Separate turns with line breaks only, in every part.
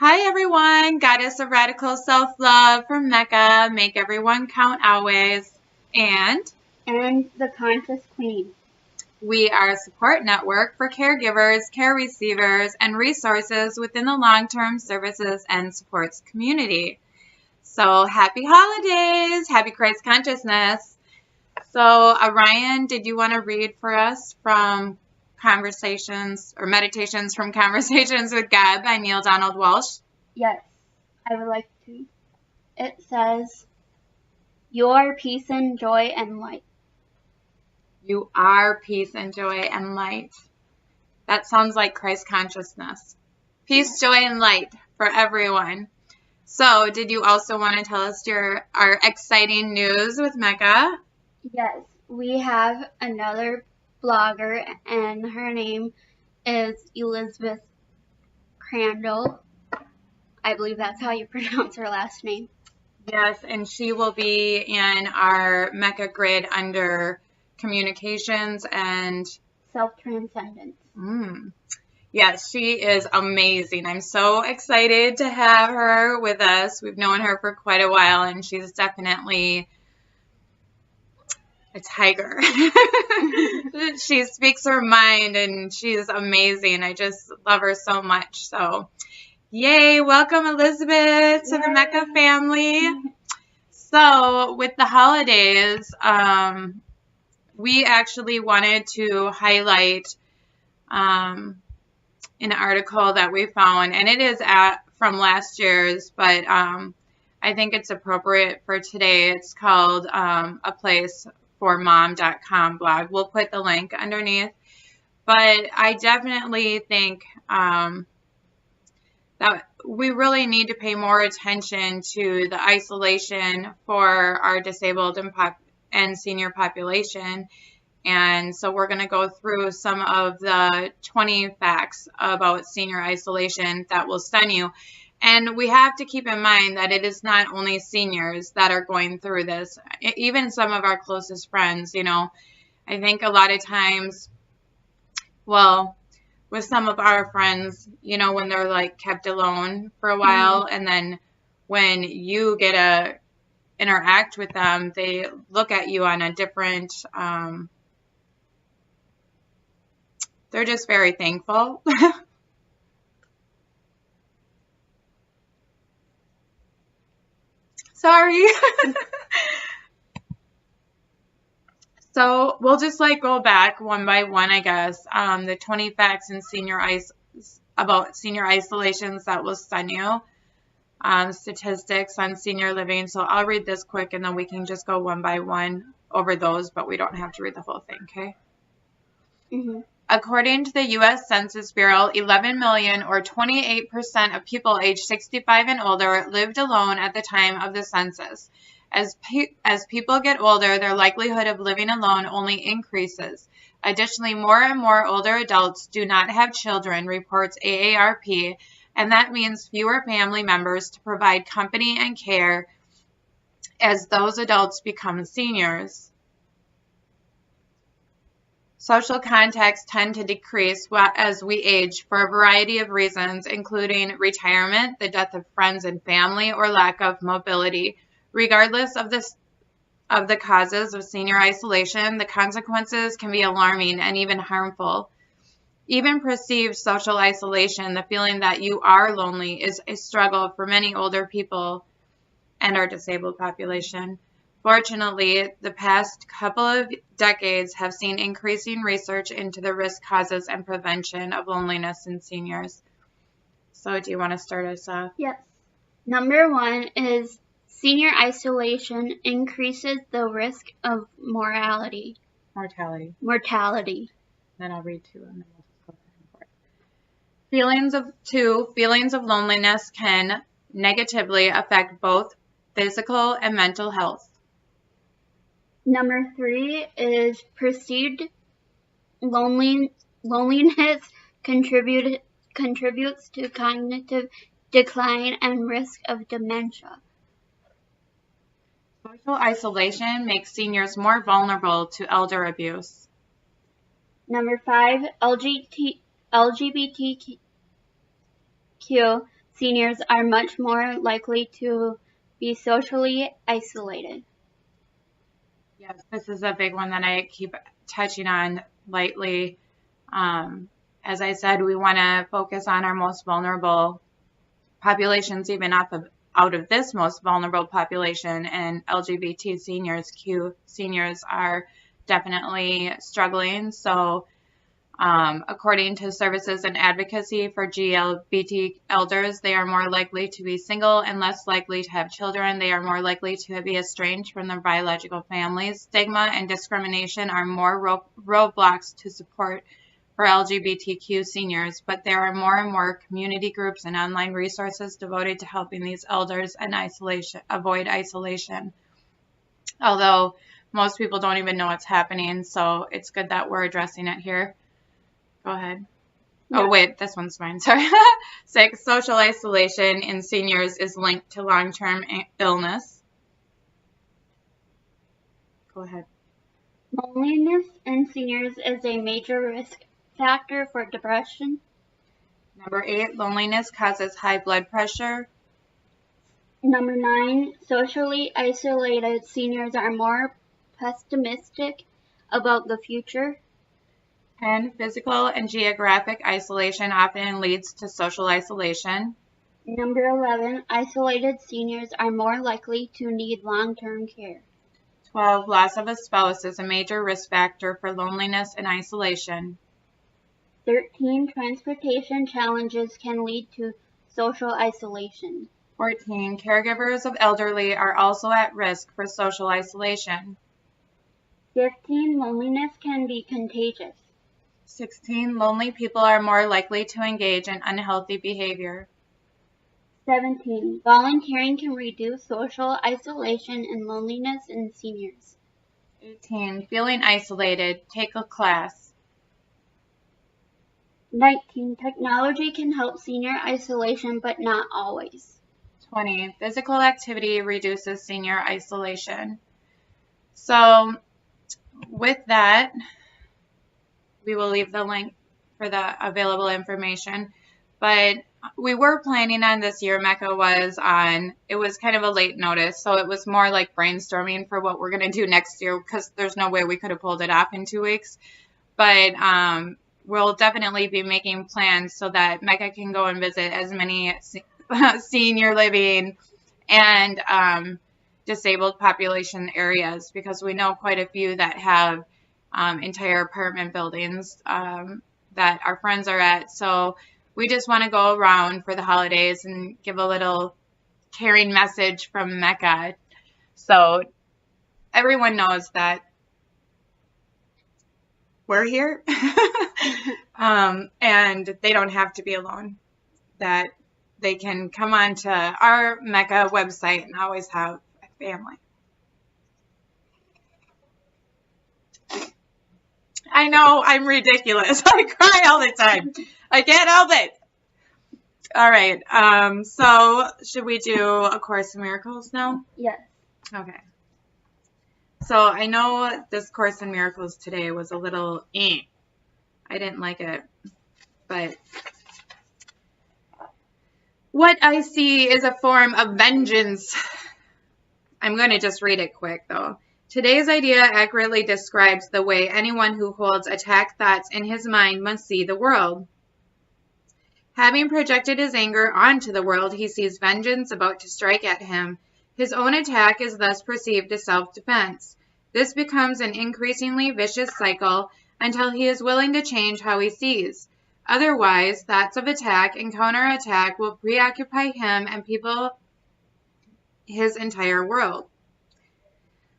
Hi everyone, Goddess of Radical Self-Love from Mecca, make everyone count always, and
the Conscious Queen.
We are a support network for caregivers, care receivers, and resources within the long-term services and supports community. So happy holidays, happy Christ consciousness. So Orion, did you want to read for us from Conversations or Meditations from Conversations with God by Neale Donald Walsch?
Yes, I would like to. It says, "You are peace and joy and light."
You are peace and joy and light. That sounds like Christ consciousness. Peace, joy, and light for everyone. So, did you also want to tell us our exciting news with Mecca?
Yes, we have another blogger, and her name is Elizabeth Crandall. I believe that's how you pronounce her last name.
Yes, and she will be in our Mecca grid under communications and
self-transcendence.
Yes, she is amazing. I'm so excited to have her with us. We've known her for quite a while, and she's definitely a tiger. She speaks her mind, and she's amazing. I just love her so much. So, yay. Welcome, Elizabeth, to the Mecca family. So, with the holidays, we actually wanted to highlight an article that we found, and it is from last year's, but I think it's appropriate for today. It's called aplaceformom.com blog. We'll put the link underneath. But I definitely think that we really need to pay more attention to the isolation for our disabled and senior population. And so we're going to go through some of the 20 facts about senior isolation that will stun you. And we have to keep in mind that it is not only seniors that are going through this. Even some of our closest friends, I think a lot of times, well, with some of our friends, when they're like kept alone for a while, and then when you get to interact with them, they look at you on a different, they're just very thankful. Sorry. So we'll just go back one by one, I guess. The 20 facts in about senior isolations that will stun you. Statistics on senior living. So I'll read this quick, and then we can just go one by one over those, but we don't have to read the whole thing, okay? According to the U.S. Census Bureau, 11 million or 28% of people aged 65 and older lived alone at the time of the census. As people get older, their likelihood of living alone only increases. Additionally, more and more older adults do not have children, reports AARP, and that means fewer family members to provide company and care as those adults become seniors. Social contacts tend to decrease as we age for a variety of reasons, including retirement, the death of friends and family, or lack of mobility. Regardless of the causes of senior isolation, the consequences can be alarming and even harmful. Even perceived social isolation, the feeling that you are lonely, is a struggle for many older people and our disabled population. Fortunately, the past couple of decades have seen increasing research into the risk causes and prevention of loneliness in seniors. So do you want to start us off?
Yes. Number 1 is senior isolation increases the risk of mortality.
Then I'll read 2 and then we'll just go back and forth. Feelings of loneliness can negatively affect both physical and mental health.
Number 3 is perceived loneliness contributes to cognitive decline and risk of dementia.
Social isolation makes seniors more vulnerable to elder abuse.
Number 5, LGBTQ seniors are much more likely to be socially isolated.
Yes, this is a big one that I keep touching on lightly. As I said, we want to focus on our most vulnerable populations, even out of this most vulnerable population, and LGBT seniors, Q seniors are definitely struggling. So according to Services and Advocacy for GLBT elders, they are more likely to be single and less likely to have children. They are more likely to be estranged from their biological families. Stigma and discrimination are more roadblocks to support for LGBTQ seniors, but there are more and more community groups and online resources devoted to helping these elders and avoid isolation. Although most people don't even know what's happening, so it's good that we're addressing it here. Go ahead. Yeah. Oh, wait, this one's mine. Sorry. 6, social isolation in seniors is linked to long-term illness. Go ahead.
Loneliness in seniors is a major risk factor for depression.
Number 8, loneliness causes high blood pressure.
Number 9, socially isolated seniors are more pessimistic about the future.
10, physical and geographic isolation often leads to social isolation.
Number 11, isolated seniors are more likely to need long-term care.
12, loss of a spouse is a major risk factor for loneliness and isolation.
13, transportation challenges can lead to social isolation.
14, caregivers of elderly are also at risk for social isolation.
15, loneliness can be contagious.
16, lonely people are more likely to engage in unhealthy behavior.
17, volunteering can reduce social isolation and loneliness in seniors.
18, feeling isolated, take a class.
19, technology can help senior isolation, but not always.
20, physical activity reduces senior isolation. So with that, we will leave the link for the available information. But we were planning on this year, Mecca was on, it was kind of a late notice, so it was more like brainstorming for what we're going to do next year, because there's no way we could have pulled it off in 2 weeks. But we'll definitely be making plans so that Mecca can go and visit as many senior living and disabled population areas, because we know quite a few that have entire apartment buildings that our friends are at. So we just want to go around for the holidays and give a little caring message from Mecca, so everyone knows that we're here and they don't have to be alone, that they can come on to our Mecca website and always have a family. I know I'm ridiculous. I cry all the time. I can't help it. All right. So should we do A Course in Miracles now?
Yes.
Okay. So I know this Course in Miracles today was a little I didn't like it. But what I see is a form of vengeance. I'm going to just read it quick, though. Today's idea accurately describes the way anyone who holds attack thoughts in his mind must see the world. Having projected his anger onto the world, he sees vengeance about to strike at him. His own attack is thus perceived as self-defense. This becomes an increasingly vicious cycle until he is willing to change how he sees. Otherwise, thoughts of attack and counterattack will preoccupy him and people his entire world.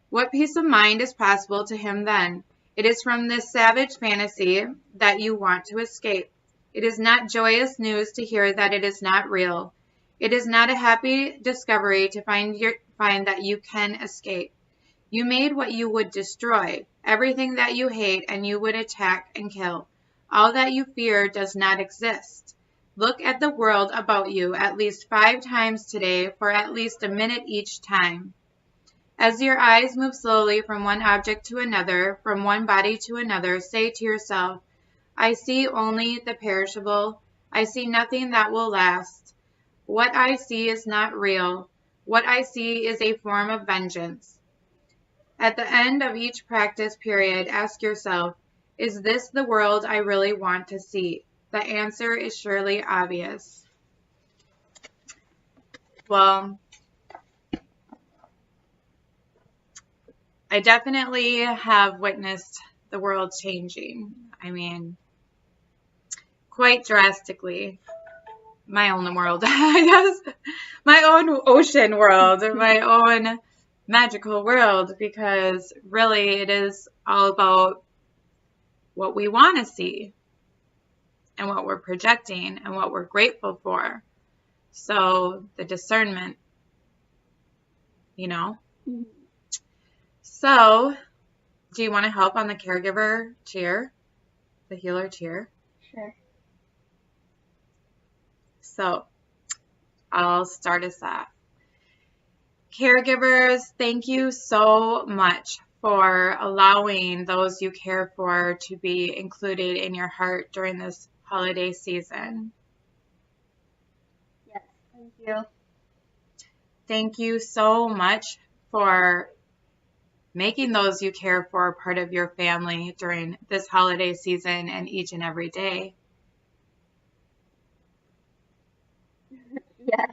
What peace of mind is possible to him then? It is from this savage fantasy that you want to escape. It is not joyous news to hear that it is not real. It is not a happy discovery to find that you can escape. You made what you would destroy, everything that you hate and you would attack and kill. All that you fear does not exist. Look at the world about you at least 5 times today for at least a minute each time. As your eyes move slowly from one object to another, from one body to another, say to yourself, I see only the perishable. I see nothing that will last. What I see is not real. What I see is a form of vengeance. At the end of each practice period, ask yourself, is this the world I really want to see? The answer is surely obvious. Well, I definitely have witnessed the world changing. I mean, quite drastically. My own world, I guess. My own ocean world, my own magical world, because really it is all about what we want to see and what we're projecting and what we're grateful for. So the discernment, you know.
Mhm.
So, do you want to help on the caregiver cheer, the healer cheer?
Sure.
So, I'll start us off. Caregivers, thank you so much for allowing those you care for to be included in your heart during this holiday season.
Yes, thank you.
Thank you so much for making those you care for part of your family during this holiday season and each and every day.
Yes,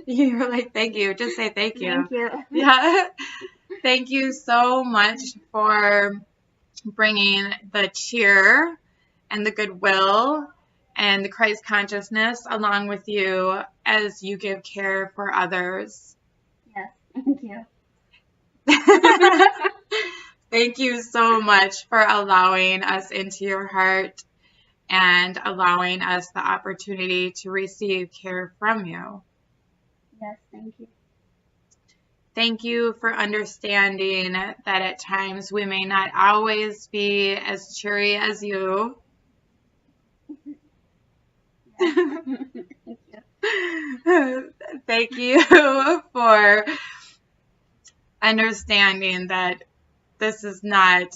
You're like, thank you. Just say thank you.
thank you.
Yeah. Thank you so much for bringing the cheer and the goodwill and the Christ consciousness along with you as you give care for others.
Yes, thank you.
Thank you so much for allowing us into your heart and allowing us the opportunity to receive care from you.
Yes, thank you.
Thank you for understanding that at times we may not always be as cheery as you.
Yes. Thank you.
Thank you for understanding that this is not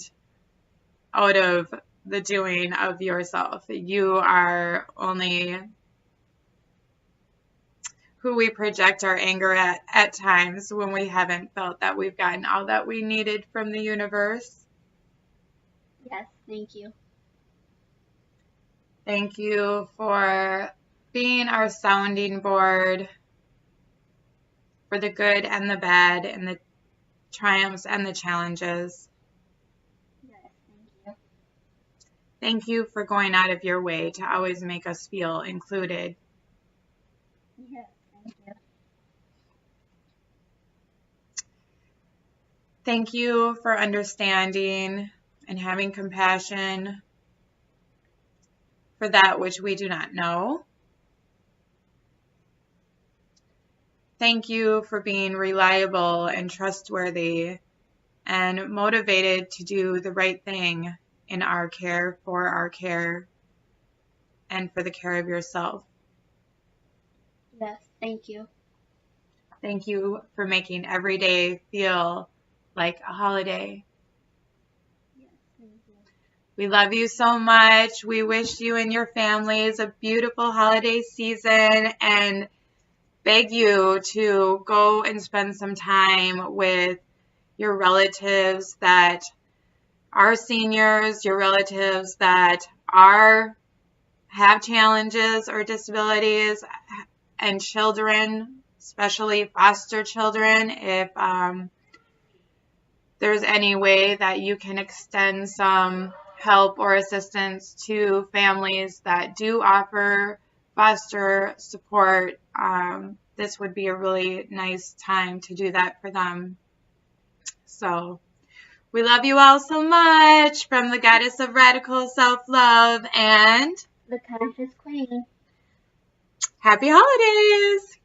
out of the doing of yourself. You are only who we project our anger at times when we haven't felt that we've gotten all that we needed from the universe.
Yes, thank you.
Thank you for being our sounding board for the good and the bad and the triumphs and the challenges.
Yes, thank you.
Thank you for going out of your way to always make us feel included.
Yes, thank you.
Thank you for understanding and having compassion for that which we do not know. Thank you for being reliable and trustworthy and motivated to do the right thing in our care, for our care, and for the care of yourself.
Yes, thank you.
Thank you for making every day feel like a holiday.
Yes, thank you.
We love you so much. We wish you and your families a beautiful holiday season and beg you to go and spend some time with your relatives that are seniors, your relatives that have challenges or disabilities, and children, especially foster children. If there's any way that you can extend some help or assistance to families that do offer foster support, this would be a really nice time to do that for them. So we love you all so much from the Goddess of Radical Self-Love and
The Conscious Queen.
Happy Holidays!